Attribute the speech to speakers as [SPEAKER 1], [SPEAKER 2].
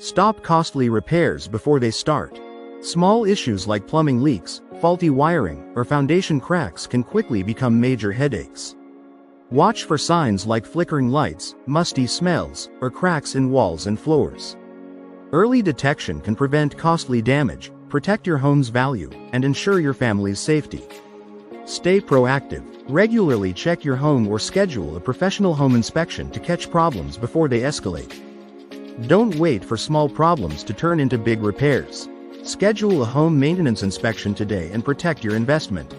[SPEAKER 1] Stop costly repairs before they start. Small issues like plumbing leaks, faulty wiring, or foundation cracks can quickly become major headaches. Watch for signs like flickering lights, musty smells, or cracks in walls and floors. Early detection can prevent costly damage, protect your home's value, and ensure your family's safety. Stay proactive. Regularly check your home or schedule a professional home inspection to catch problems before they escalate. Don't wait for small problems to turn into big repairs. Schedule a home maintenance inspection today and protect your investment.